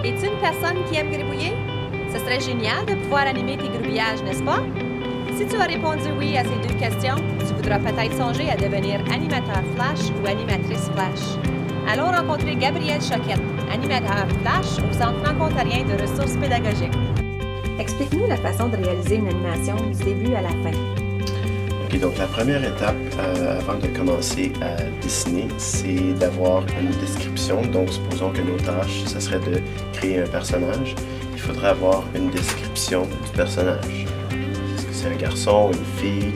Es-tu une personne qui aime gribouiller? Ce serait génial de pouvoir animer tes gribouillages, n'est-ce pas? Si tu as répondu oui à ces deux questions, tu voudras peut-être songer à devenir animateur Flash ou animatrice Flash. Allons rencontrer Gabrielle Choquette, animateur Flash au Centre franco-ontarien de ressources pédagogiques. Explique-nous la façon de réaliser une animation du début à la fin. OK, donc la première étape avant de commencer à dessiner, c'est d'avoir une description. Donc, supposons que nos tâches, ça serait de créer un personnage. Il faudrait avoir une description du personnage. Est-ce que c'est un garçon, une fille,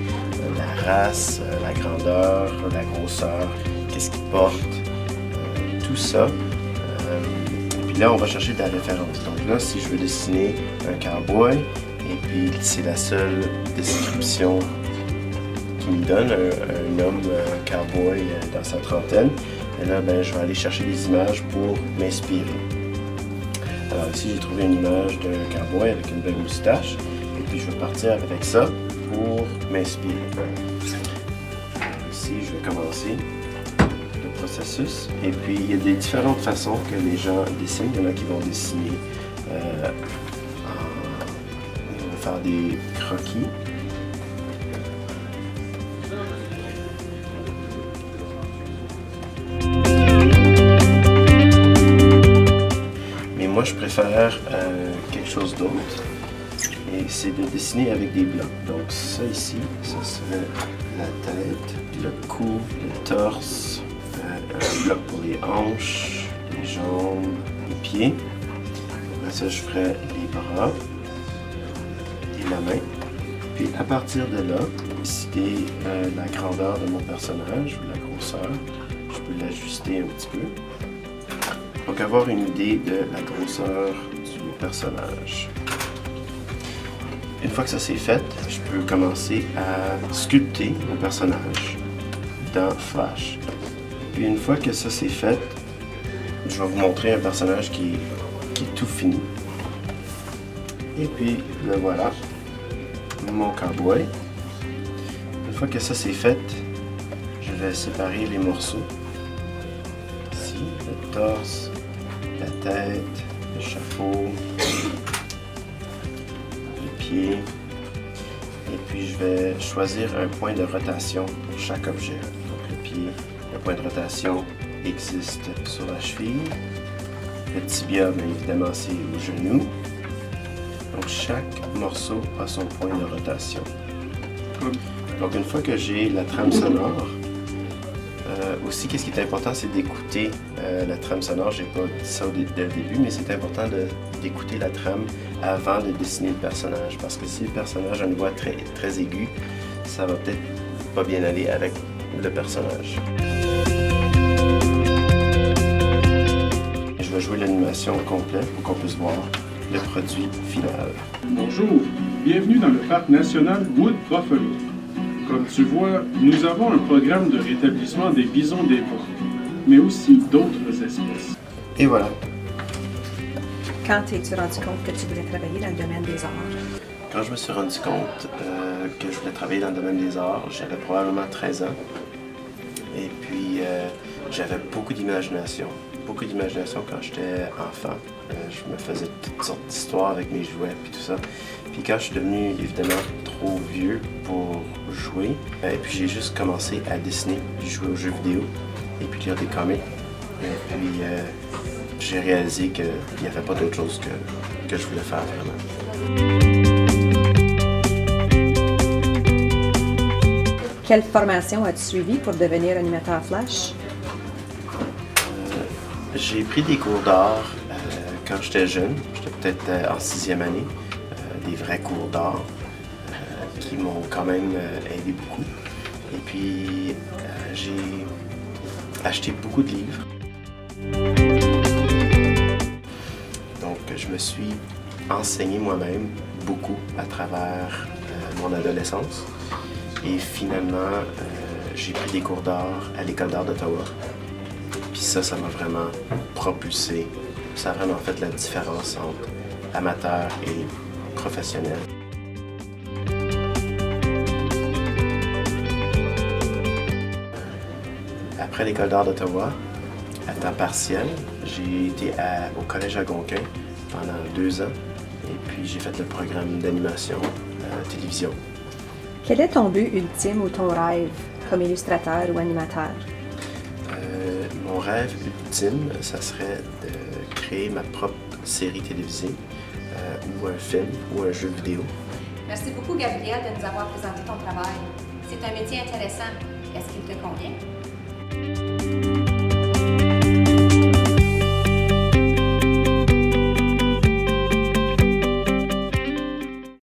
la race, la grandeur, la grosseur, qu'est-ce qu'il porte, tout ça. Et puis là, on va chercher de la référence. Donc là, si je veux dessiner un cowboy, et puis c'est la seule description qu'il me donne, un homme cowboy dans sa trentaine, et là, ben, je vais aller chercher des images pour m'inspirer. Alors ici, j'ai trouvé une image d'un cowboy avec une belle moustache, et puis je vais partir avec ça pour m'inspirer. Ici, je vais commencer le processus, et puis il y a des différentes façons que les gens dessinent. Il y en a qui vont dessiner, ils vont faire des croquis. Moi, je préfère quelque chose d'autre, et c'est de dessiner avec des blocs. Donc ça ici, ça serait la tête, le cou, le torse, un bloc pour les hanches, les jambes, les pieds. Après ça, je ferai les bras et la main. Puis à partir de là, décider la grandeur de mon personnage ou la grosseur. Je peux l'ajuster un petit peu. Donc, avoir une idée de la grosseur du personnage. Une fois que ça c'est fait, je peux commencer à sculpter mon personnage dans Flash. Puis une fois que ça c'est fait, je vais vous montrer un personnage qui est tout fini. Et puis, le voilà, mon cowboy. Une fois que ça c'est fait, je vais séparer les morceaux. Ici, le torse, la tête, le chapeau, les pieds, et puis je vais choisir un point de rotation pour chaque objet. Donc le pied, le point de rotation existe sur la cheville, le tibia, bien évidemment, c'est au genou. Donc chaque morceau a son point de rotation. Donc une fois que j'ai la trame sonore, aussi, qu'est-ce qui est important, c'est d'écouter la trame sonore. J'ai pas dit ça dès le début, mais c'est important d'écouter la trame avant de dessiner le personnage. Parce que si le personnage a une voix très, très aiguë, ça va peut-être pas bien aller avec le personnage. Je vais jouer l'animation au complet pour qu'on puisse voir le produit final. Bonjour, bienvenue dans le parc national Wood Buffalo. Comme tu vois, nous avons un programme de rétablissement des bisons des bois, mais aussi d'autres espèces. Et voilà. Quand t'es-tu rendu compte que tu voulais travailler dans le domaine des arts? Quand je me suis rendu compte que je voulais travailler dans le domaine des arts, j'avais probablement 13 ans. Et puis, j'avais beaucoup d'imagination. Beaucoup d'imagination quand j'étais enfant. Je me faisais toutes sortes d'histoires avec mes jouets et tout ça. Puis quand je suis devenu évidemment trop vieux pour jouer, et puis j'ai juste commencé à dessiner, puis jouer aux jeux vidéo, et puis lire des comics. Et puis j'ai réalisé qu'il n'y avait pas d'autre chose que je voulais faire vraiment. Quelle formation as-tu suivi pour devenir animateur Flash? J'ai pris des cours d'art quand j'étais jeune, j'étais peut-être en 6e année, des vrais cours d'art qui m'ont quand même aidé beaucoup. Et puis j'ai acheté beaucoup de livres. Donc je me suis enseigné moi-même beaucoup à travers mon adolescence. Et finalement, j'ai pris des cours d'art à l'École d'art d'Ottawa. Puis ça m'a vraiment propulsé. Ça a vraiment fait la différence entre amateur et professionnel. Après l'École d'art d'Ottawa, à temps partiel. J'ai été au Collège Algonquin pendant 2 ans et puis j'ai fait le programme d'animation à la télévision. Quel est ton but ultime ou ton rêve comme illustrateur ou animateur? Mon rêve ultime, ça serait de créer ma propre série télévisée ou un film ou un jeu vidéo. Merci beaucoup, Gabriel, de nous avoir présenté ton travail. C'est un métier intéressant. Est-ce qu'il te convient?